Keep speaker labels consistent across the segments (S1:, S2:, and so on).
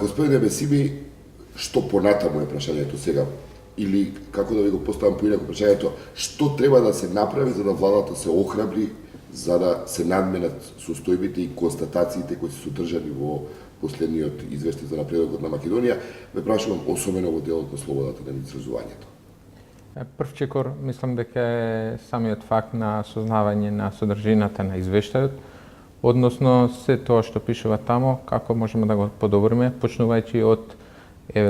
S1: Господине Бесими, што понатаму е прашањето сега? Или, како да ви го поставам поинаку прашањето, што треба да се направи за да владата се охрабри, за да се надменат состојбите и констатациите кои се содржани во последниот извештај за напредокот на Македонија? Ве прашувам особено во делот на слободата на изразувањето.
S2: Прв чекор, мислам дека е самиот факт на сознавање на содржината на извештајот, односно се тоа што пишува тамо, како можеме да го подобриме, почнувајќи од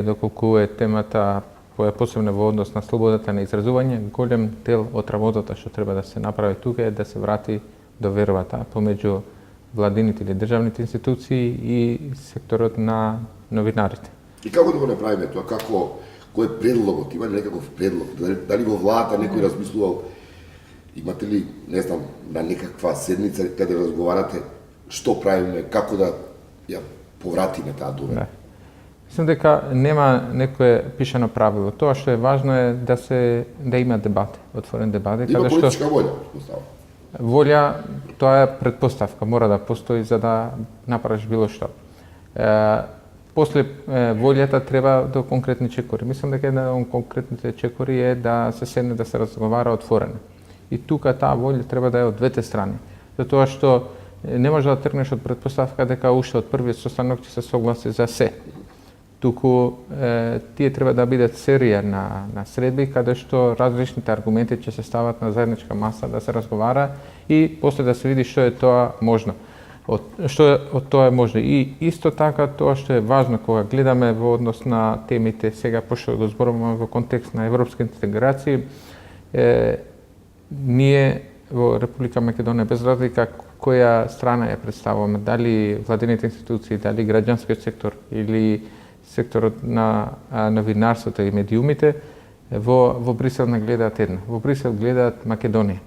S2: доколку е темата посебно во однос на слободата на изразување, голем дел од работата што треба да се направи тука е да се врати довербата помеѓу владините или државните институции и секторот на новинарите.
S1: И како да го направиме тоа? Кој е предлогот? Има ли некаков предлог? Дали во владата некој размислувал? Имате ли, не знам, на некаква седница каде разговарате што правиме, како да ја повратиме таа доверба?
S2: Да. Мислам дека нема некое пишано правило. Тоа што е важно е да има дебат, отворен дебат.
S1: Има политичка волја, поставам.
S2: Волја, тоа е предпоставка, мора да постои за да направиш било што. После волјата треба до конкретни чекори. Мислам дека една од конкретните чекори е да се седне да се разговара отворено. И тука таа волја треба да е од двете страни. Затоа што не може да тргнеш од предпоставка дека уште од првиот состанок ќе се согласи за се. Туку тие треба да бидат серија на средби каде што различните аргументи ќе се стават на заедничка маса да се разговара и после да се види што е тоа можно. Што од тоа е можно. И исто така тоа што е важно кога гледаме во однос на темите сега пошто го зборуваме во контекст на европска интеграција, ние во Република Македонија без разлика која страна ја представуваме, дали владините институции, дали граѓанскиот сектор или секторот на новинарството и медиумите, во Брисел не гледаат едно. Во Брисел гледаат Македонија.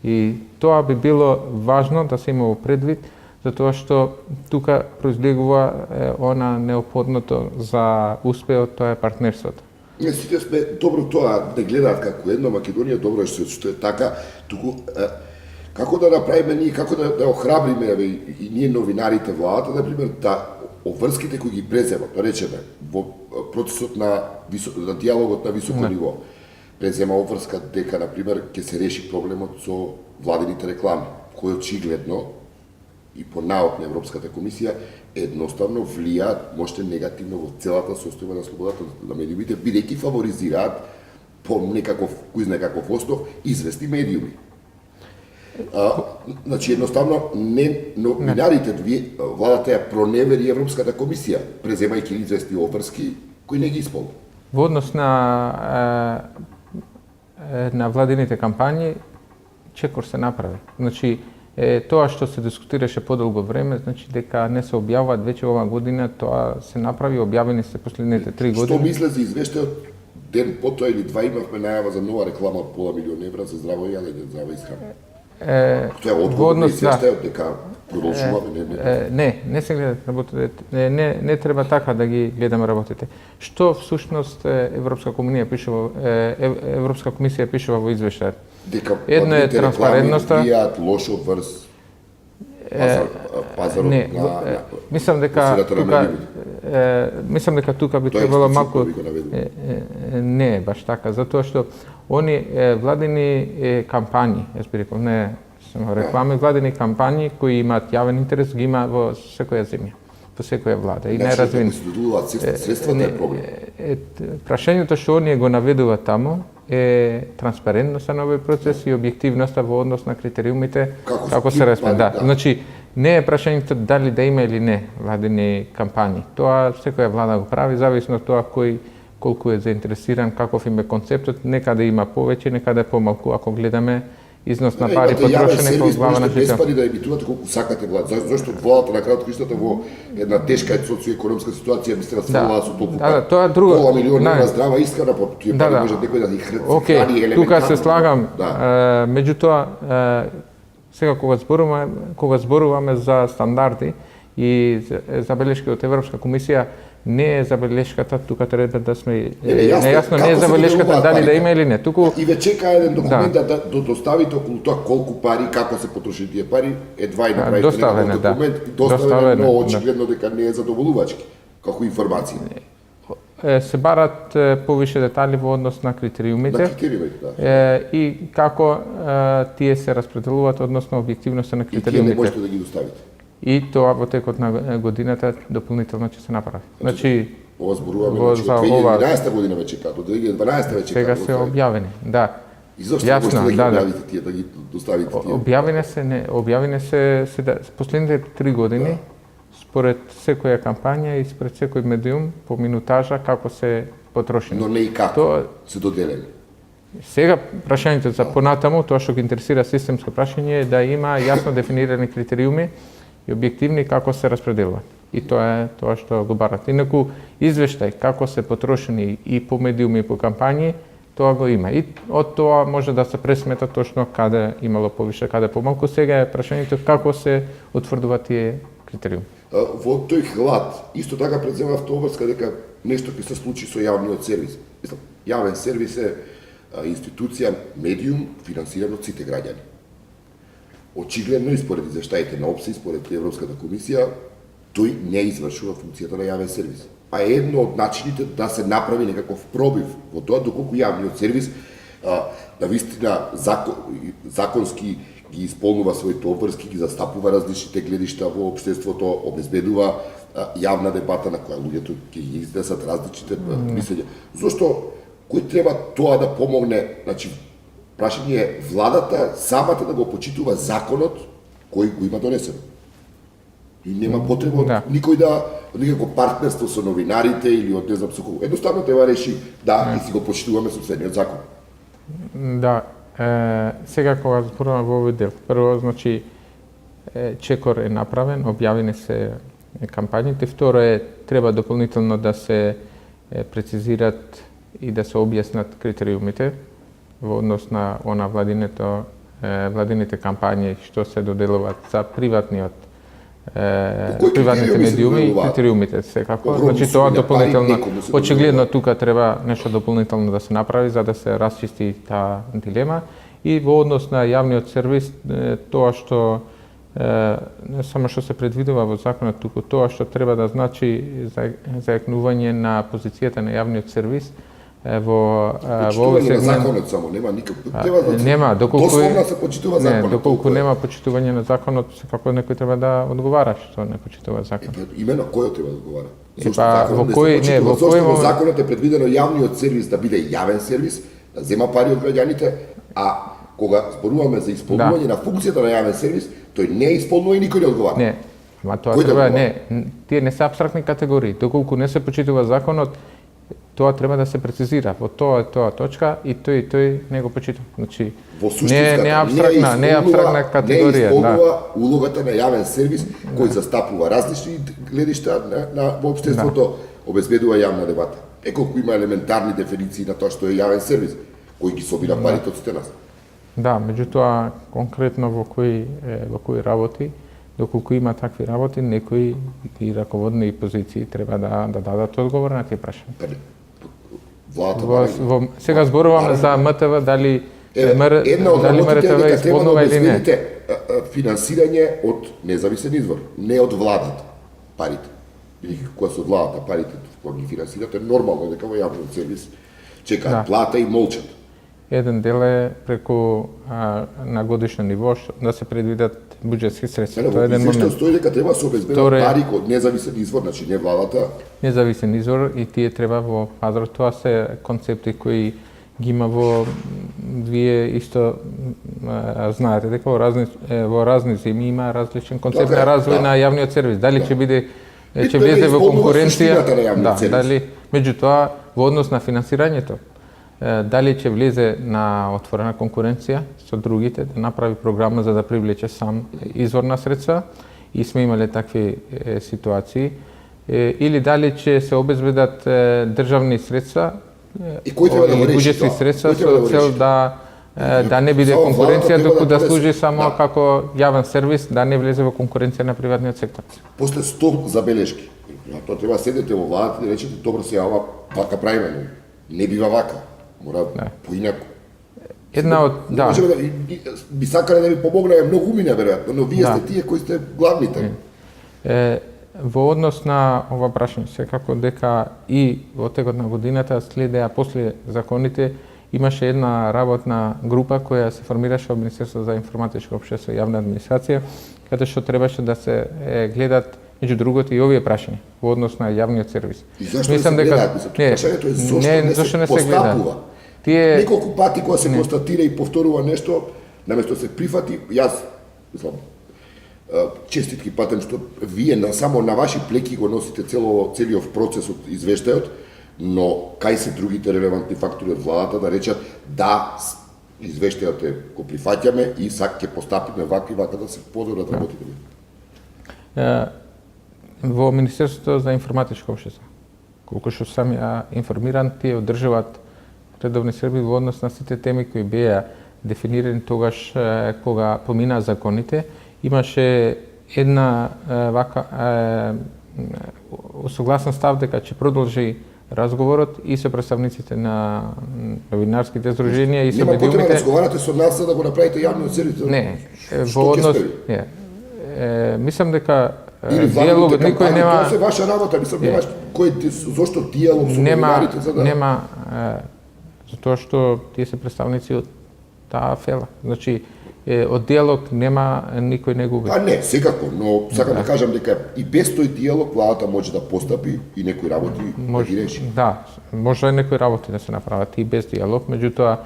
S2: И тоа би било важно да се има во предвид, затоа што тука произлегува она неопходното за успеот, тоа е партнерството.
S1: Не, сите сме добро тоа да гледаат како едно Македонија, добро е што е така, туку како да направиме ние, како да охрабриме и ние новинарите владата, например, да обврските кои ги преземат, да речеме, во процесот на диалогот на високо ниво, презема обврска дека, например, ќе се реши проблемот со владините реклами, кои очигледно и по наод на Европската комисија едноставно влијаат моште негативно во целата состојба на слободата на медиумите, бидејќи фаворизираат по некаков, кој знае каков основ, известни медиуми. Значи, едноставно, новинарите, владата ја проневери Европската комисија, преземајќи известни обврски кои не ги исполни.
S2: Во однос на владините кампањи, чекор се направи. Значи, тоа што се дискутираше подолго време, значи дека не се објавуваат веќе оваа година, тоа се направи, објавени се последните 3 години.
S1: Што мисле за извештајот? Ден потоа или два имавме најава за нова реклама од $500,000 за здраво јадење, здрава исхрана. Тоа е одговор на извештајот дека продолжуваме,
S2: не се гледат работите, не треба така да ги гледаме работите. Што всушност Европска комисија пишува во извештајот?
S1: Дека
S2: едно е транспарентноста,
S1: влијаат лошо врз пазарот на
S2: мислам дека тука би требало малку не е баш така, затоа што они владини кампањи, јас би рекол, не само реклами, владини кампањи кои имаат јавен интерес ги има во секоја земја, во секоја влада и најразвени.
S1: Средствата е проблем.
S2: Прашањето што оние го наведуваат тамо е транспарентноста на овој процес и објективноста во однос на критериумите како се распределуваат. Да. Значи, не е прашањето дали да има или не владини кампањи. Тоа секоја влада го прави, зависно од тоа колку е заинтересиран, каков им е концептот, некаде има повеќе, некаде помалку, ако гледаме износ на пари потрошени по глава на жител.
S1: Без пари да емитувате колку сакате влада. Зошто владата на крајот криштата во една тешка социоекономска ситуација би се расфрлала со толку пари.
S2: Тоа е друго.
S1: $500,000 на здрава исхрана, тие пари може некој да ги храни елементарно.
S2: Тука се слагам. Меѓутоа, сега кога зборуваме за стандарди и забелешки од Европска комисија, не е забелешката, тука треба да сме нејасно, не е забелешката дали да има или не. Туку
S1: и ве чека еден документ да доставите околу тоа колку пари, како се потрошени тие пари, едва и направите некој документ, доставен, но очигледно дека не е задоволувачки. како информации.
S2: Се барат повише детали во однос на критериумите.
S1: На критериумите, да.
S2: И како тие се распределуваат односно објективноста на
S1: И тие не
S2: критериумите.
S1: можете да ги доставите.
S2: И тоа во текот на годината дополнително ќе се направи. Значи
S1: Ова зборуваме
S2: во-
S1: значи,
S2: за
S1: од
S2: ова-
S1: 2011 година веќе како, до 2012 веќе
S2: сега
S1: како.
S2: се објавени, да.
S1: И зашто
S2: Јасно,
S1: можете да ги
S2: да, да.
S1: објавите тие, да ги доставите тие?
S2: Објавени се последните 3 години, според секоја кампања и според секој медиум по минутажа како се потрошени.
S1: Но не и како
S2: Тоа-
S1: се доделени.
S2: Сега прашањето за понатаму, тоа што ги интересира системско прашање е да има јасно дефинирани критериуми и објективни како се распределуваат. И тоа е тоа што го барат. Инаку извештај како се потрошени и по медиуми и по кампањи, тоа го има. И од тоа може да се пресмета точно каде имало повише, каде помалку. Сега е прашањето како се утврдуваат тие критериуми.
S1: Во тој хлад, исто така преземав тоа врска дека нешто ќе се случи со јавниот сервис. Мислам, јавен сервис е институција, медиум, финансиран од сите граѓани. Очигледно и според извештаите на ОПСИ, според Европската комисија, тој не извршува функцијата на јавен сервис. А едно од начините да се направи некаков пробив во тоа доколку јавниот сервис на вистина законски ги исполнува своите обврски, ги застапува различните гледишта во општеството, обезбедува јавна дебата на која луѓето ќе ги изнесат различните мислења. Зошто кој треба тоа да помогне, значи прашање е владата самата да го почитува законот кој го има донесен. И нема потреба од
S2: Да.
S1: никој да никако партнерство со новинарите или од не знам со кого. Едноставно треба реши да и си го почитуваме собствениот закон.
S2: Да, сега кога зборуваме во овој дел, прво, значи, чекор е направен, објавени се кампањите, второ е, треба дополнително да се прецизират и да се објаснат критериумите во однос на владините кампањи што се доделуваат за приватниот
S1: кои
S2: приватните
S1: критериуми се
S2: медиуми и
S1: доделуваат?
S2: критериумите секако.
S1: Огромни
S2: Значи тоа
S1: суми на пари
S2: дополнително,
S1: некому се
S2: очигледно
S1: доделуваат.
S2: тука треба нешто дополнително да се направи за да се расчисти таа дилема и во однос на јавниот сервис тоа што не само што се предвидува во законот, туку тоа што треба да значи зајакнување на позицијата на јавниот сервис во овој
S1: Почитување на
S2: сегмент.
S1: законот само, нема никакво. Треба да
S2: Нема, доколку
S1: дословно се почитува
S2: не,
S1: законот.
S2: доколку
S1: толку е.
S2: нема почитување на законот, секако некој треба да одговара што не почитува законот.
S1: Имено кој треба да одговара? Зошто
S2: па,
S1: законот
S2: во
S1: не се
S2: кој- не,
S1: почитува?
S2: во
S1: Зошто
S2: кој
S1: во
S2: момент-
S1: законот е предвидено јавниот сервис да биде јавен сервис, да зема пари од граѓаните, а кога зборуваме за исполнување на функцијата на јавен сервис, тој не исполнува и никој не одговара.
S2: Не, ма тоа
S1: Кој да
S2: треба,
S1: одговара?
S2: не, тие не се апстрактни категории. Доколку не се почитува законот, тоа треба да се прецизира. Во тоа точка и тој не го почитува. Значи,
S1: Во суштинската,
S2: не апстрактна, не апстрактна категорија,
S1: не
S2: да.
S1: исполнува улогата на јавен сервис кој застапува различни гледишта во општеството, обезбедува јавна дебата. Колку има елементарни дефиниции на тоа што е јавен сервис, кој ги собира парите од сите нас.
S2: Да, меѓутоа конкретно во кои работи, доколку има такви работи, некои и раководни позиции треба да дадат одговор на тие прашања.
S1: Па Владата
S2: Сега зборуваме за МТВ, дали
S1: една од
S2: дали
S1: работите е
S2: МРТВ
S1: дека треба да
S2: исполнува или не.
S1: обезбедите финансирање од независен извор, не од владата парите. Бидејќи кога се од владата парите кога ги финансирате, нормално е дека во јавниот сервис чекаат
S2: Да.
S1: плата и молчат.
S2: Еден дел е преку на годишно ниво да се предвидат буџетски средства. Тоа
S1: Во
S2: е еден
S1: извештајот
S2: момент.
S1: стои дека треба да се обезбедат
S2: Второ е-
S1: пари од независен извор, значи не владата.
S2: Независен извор и тие треба во пазарот. Тоа се концепти кои ги има во вие исто знаете дека во разни земји има различен концепт
S1: Така е,
S2: на развој
S1: да.
S2: на јавниот сервис. Дали ќе биде ќе
S1: Битно е да
S2: влезе во
S1: исполнува
S2: конкуренција,
S1: суштината на јавниот сервис.
S2: дали меѓутоа во однос на финансирањето дали ќе влезе на отворена конкуренција со другите, да направи програма за да привлече сам извор на средства и сме имале такви ситуации, или дали ќе се обезбедат државни средства
S1: И кој треба да го
S2: или
S1: реши
S2: буџетски
S1: тоа?
S2: средства
S1: Кој треба да
S2: со
S1: го
S2: цел
S1: реши?
S2: да не биде
S1: Само
S2: конкуренција,
S1: владата
S2: доку
S1: треба
S2: да
S1: да
S2: служи
S1: донесе.
S2: само
S1: Да.
S2: како јавен сервис, да не влезе во конкуренција на приватниот сектор.
S1: После 100 забелешки. Тоа треба да седете во владата и да речете добро сега ова вака правиме, но не бива вака. Мора поинаку.
S2: Една од
S1: Можеме да би сакале да ви помогнеме многу умине веројатно, но вие сте тие кои сте главните.
S2: во однос на ова прашање, секако дека и во текот на годината следеа после законите имаше една работна група која се формираше во Министерството за информатичко општество и јавна администрација, каде што требаше да се гледат меѓу другото и овие прашања во однос на јавниот сервис.
S1: И зашто не се гледаат? Прашањето е зашто не се постапува? Неколку пати кога се констатира и повторува нешто, наместо се прифати, јас мислам, честитки патем што вие само на ваши плеки го носите целиот процес од извештајот, но кај се другите релевантни фактори од владата да речат да извештајот го прифаќаме и ќе постапиме вака и вака да се подобрат работите.
S2: Во Министерството за информатичко општество, колку што сам ја информиран, тие одржуваат редовни сервиси во однос на сите теми кои беа дефинирани тогаш кога помина законите. Имаше една вака согласен став дека ќе продолжи разговорот и со представниците на новинарските здруженија и со медиумите.
S1: Нема потреба да разговарате со нас да го направите јавниот сервис.
S2: Не, во однос мислам дека диалогот никој нема.
S1: Тоа е ваша работа, мислам немаш кој зошто диалог со новинарите за да
S2: нема затоа што тие се представници од таа фела. Значи од диалог нема никој не губи.
S1: Не, секако, но сакам да кажам дека и без тој диалог владата може да постапи и некои работи да ги реши.
S2: Да, може и некои работи да се направат и без диалог, меѓутоа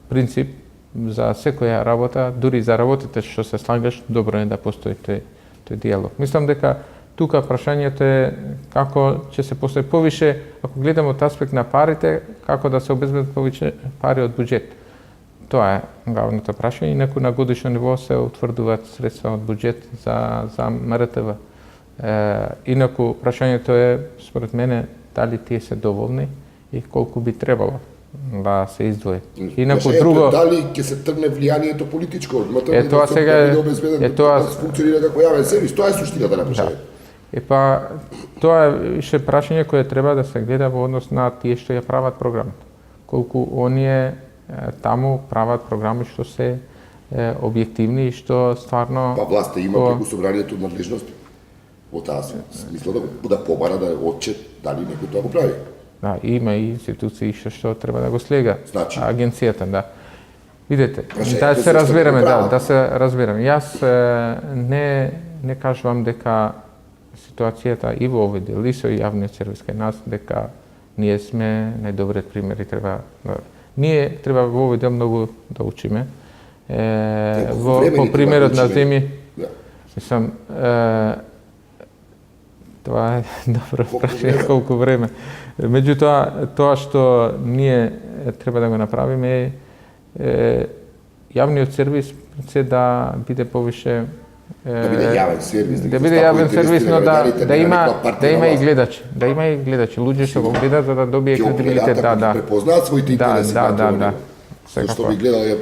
S2: принцип за секоја работа, дури за работите што се слагаш, добро е да постои тој диалог. Мислам дека тука прашањето е како ќе се постои повише, ако гледаме од аспект на парите, како да се обезбедат повеќе пари од буџет. Тоа е главното прашање, инаку на годишно ниво се утврдуваат средства од буџет за МРТВ. Инаку прашањето е, според мене, дали тие се доволни и колку би требало да се издвои. Инаку друго
S1: дали ќе се тргне влијанието политичко од МРТВ
S2: тоа сега
S1: тоа функционира како јавен сервис, тоа е суштината на прашањето.
S2: Тоа е ше прашање кое треба да се гледа во однос на тие што ја прават програмот. Колку оние таму прават програми што се објективни и што стварно
S1: власта има преку собранието надлежности во таа смисла да побара да отчет дали некој тоа го прави.
S2: Да, има и институции што треба да го слега.
S1: Значи,
S2: агенцијата, да. Видете, да се разбереме, да се разбереме. Јас не кажувам дека ситуацијата и во овој дел и со јавниот сервис кај нас дека ние сме најдобриот пример и треба ние треба во овој дел многу да учиме. Во примерот на земи, мислам, тоа е добро прашање колку време. Меѓутоа, тоа што ние треба да го направиме е јавниот сервис се да биде повише
S1: да биде
S2: јавен сервис, но да има и гледачи, луѓе што го гледаат за да добие кредибилитет,
S1: да препознаат своите интереси.
S2: Да.
S1: Зашто би гледале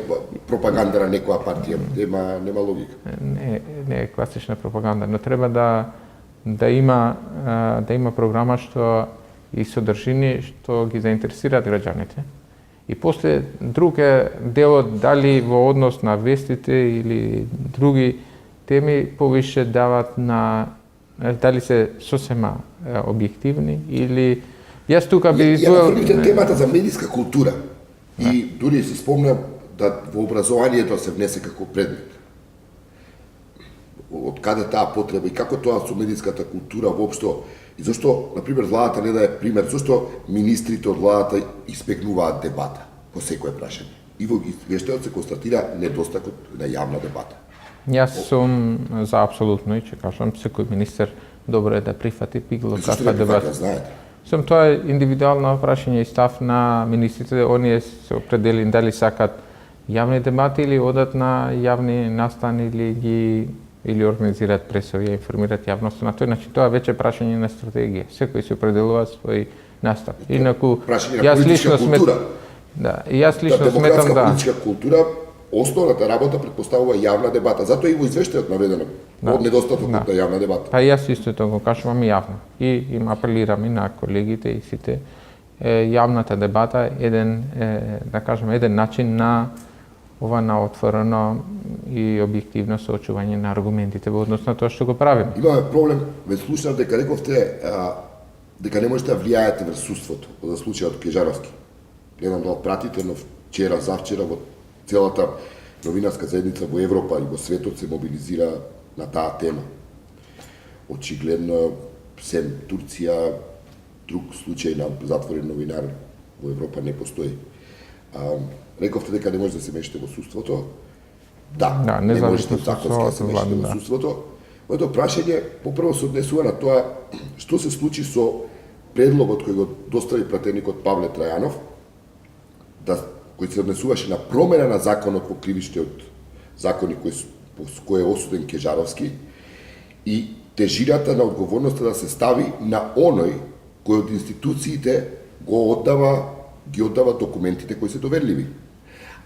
S1: пропаганда на некоја партија, нема логика.
S2: Не е класична пропаганда, но треба да има програма што и содржини што ги заинтересираат граѓаните. И после друг е делот дали во однос на вестите или други теми повише дават на дали се сосема објективни или јас тука би
S1: издвоил темата за медиска култура и дури се спомнам да во образованието се внесе како предмет. Од каде таа потреба и како тоа со медиската култура воопшто и зашто на пример владата не дае пример зашто министрите од владата избегнуваат дебата по секое прашање. И во извештајот се констатира недостатокот на јавна дебата.
S2: Јас сум за апсолутно и ќе кажам секој министер добро е да прифати било каква дебата. Сум тоа е индивидуално прашање и став на министрите, оние се определени дали сакат јавни дебати или одат на јавни настани или организираат пресови и информираат јавноста. На тој начин тоа веќе прашање на стратегија. Секој се определува свој настав. Инаку јас лично сметам
S1: демократска политичка култура основната работа претпоставува јавна дебата. Затоа и во извештајот наведено од недостатокот на јавна дебата.
S2: Па јас исто тоа го кажувам јавно. И им апелирам и на колегите и сите јавната дебата е еден начин на ова на отворено и објективно соочување на аргументите во однос на тоа што го правиме.
S1: Имаме проблем, ве слушнав дека рековте дека не можете да влијаете врз суството, за случајот Кежаровски. Не знам дали пратите, но вчера, завчера во целата новинарска заедница во Европа и во светот се мобилизира на таа тема. Очигледно, сем Турција, друг случај на затворен новинар во Европа не постои. Рековте дека не може да се мешате во суството. Да, не можете законски да се мешате во суството. Моето прашање попрво се однесува на тоа што се случи со предлогот кој го достави пратеникот Павле Трајанов, кој се однесуваше на промена на законот во кривичниот закони кој е осуден Кежаровски и тежината на одговорноста да се стави на оној кој од институциите ги оддава документите кои се доверливи,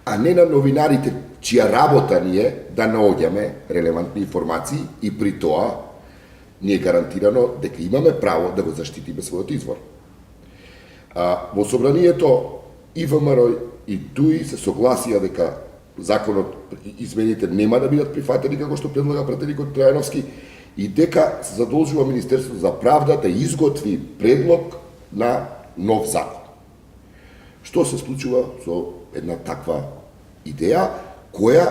S1: а не на новинарите чија работа ни е да наоѓаме релевантни информации и при тоа ни е гарантирано дека имаме право да го заштитиме својот извор. Во собранието и ВМРО и ДУИ се согласија дека законот и измените нема да бидат прифатени како што предлага пратеникот Трајановски и дека се задолжува Министерството за правда да изготви предлог на нов закон. Што се случува со една таква идеја која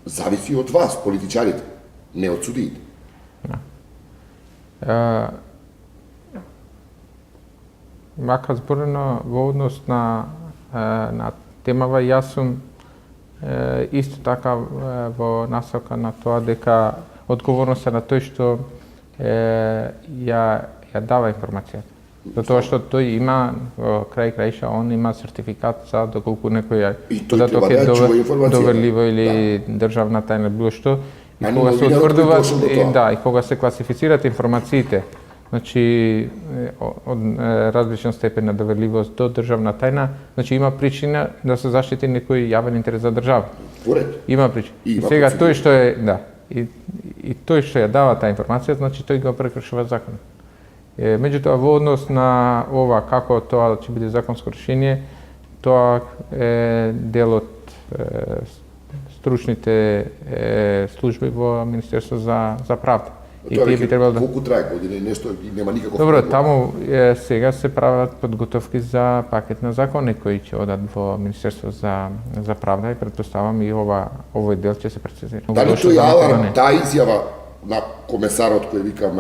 S1: зависи од вас, политичарите, не од судиите?
S2: Вака зборено во однос на темава, јас сум исто така во насока на тоа дека одговорноста на тој што ја дава информацијата. Затоа што тој има крај крајша, он има сертификат за доколку некој податок е доверливо или државна тајна било што. И кога се утврдува, и кога се класифицираат информациите, значи од различен степен на доверливост до државна тајна, значи има причина да се заштити некој јавен интерес за држава. Има причина. И сега тој што и тој што ја дава таа информација, значи тој го прекршува законот. Меѓутоа, во однос на ова, како тоа ќе биде законско решение, тоа е дел од стручните служби во Министерство за правда.
S1: И тие би требало да... Колку трае години, нешто нема никаков...
S2: Добро, таму сега се прават подготовки за пакет на закони кои ќе одат во Министерство за правда и претпоставам и овој дел ќе се прецизира.
S1: Дали тој аларм, таа изјава на комесарот кој вика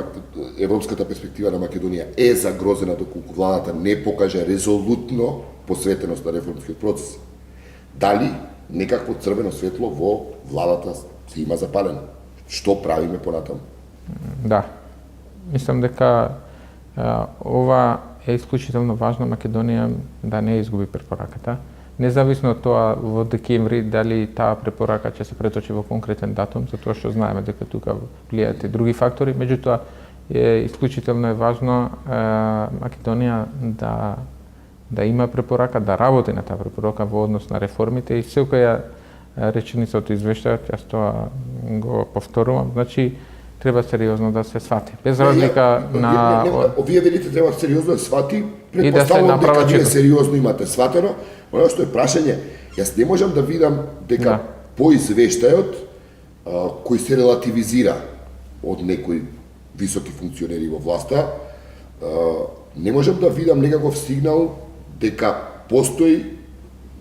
S1: европската перспектива на Македонија е загрозена доколку владата не покаже резолутно посветеност на реформскиот процес? Дали некакво црвено светло во владата се има запалено? Што правиме понатаму?
S2: Да. Мислам дека ова е исклучително важно Македонија да не изгуби препораката. Независно од тоа во декември дали таа препорака ќе се преточи во конкретен датум, затоа што знаеме дека тука влијаат и други фактори, меѓутоа исклучително е важно Македонија да има препорака, да работи на таа препорака во однос на реформите и секоја реченица од извештајот, јас тоа го повторувам, значи треба сериозно да се свати. Без разлика на...
S1: Овие велите треба сериозно да свати, предпоставувам дека вие сериозно имате сватено, оно што е прашање, јас не можам да видам дека по извештајот кој се релативизира од некои високи функционери во власта, не можам да видам некаков сигнал дека постои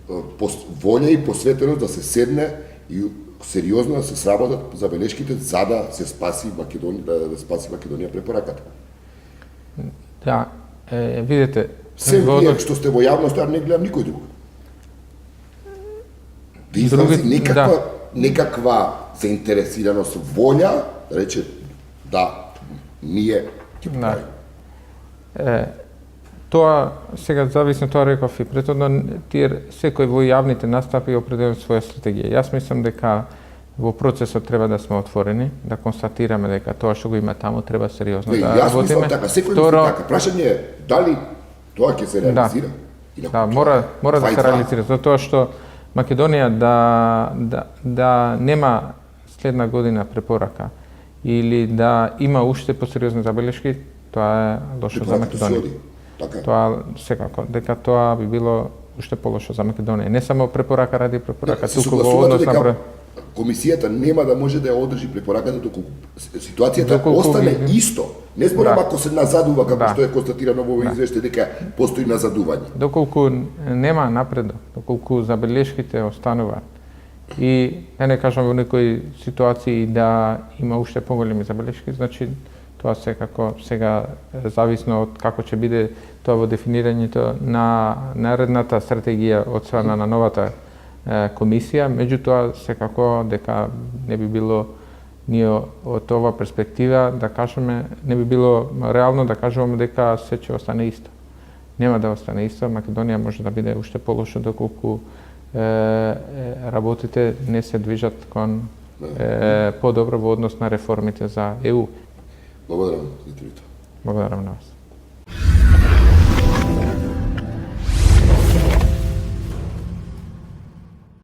S1: волја и посветеност да се седне и сериозно да се сработат забелешките за да се спаси Македонија препораката.
S2: Да, видите,
S1: се вие што сте во јавноста, не гледам никој друг. Да изрази некаква заинтересираност, волја, да рече, да, ние ќе правиме.
S2: Тоа сега зависи од тоа реков и претhodно секој во јавните настапи определува своја стратегија. Јас мислам дека во процесот треба да сме отворени, да констатираме дека тоа што го има таму треба сериозно да работиме.
S1: Јас мислам така, секој мисли така. Прашање е дали тоа ќе се реализира?
S2: Да, мора да се реализира, затоа што Македонија да нема следна година препорака или да има уште посериозни забелешки, тоа е лошо за Македонија. Тоа секако, дека тоа би било уште полошо за Македонија. Не само препорака ради препорака,
S1: Се
S2: туку во
S1: согласувате
S2: однос на
S1: дека комисијата нема да може да ја одржи препораката доколку ситуацијата
S2: Доколку
S1: остане
S2: ви-
S1: исто. Не зборам
S2: Да.
S1: ако се назадува како
S2: Да.
S1: што е констатирано во овој извештај дека постои назадување.
S2: Доколку нема напредок, доколку забелешките остануваат и да не кажам во некои ситуации да има уште поголеми забелешки, значи тоа секако сега зависно од како ќе биде тоа во дефинирањето на наредната стратегија од страна на новата комисија, меѓутоа секако дека не би било ние од ова перспектива да кажеме, не би било реално да кажуваме дека се ќе остане исто. Нема да остане исто, Македонија може да биде уште полошо доколку работите не се движат кон подобро во однос на реформите за ЕУ.
S1: Благодарам за интервјуто.
S2: Благодарам на вас.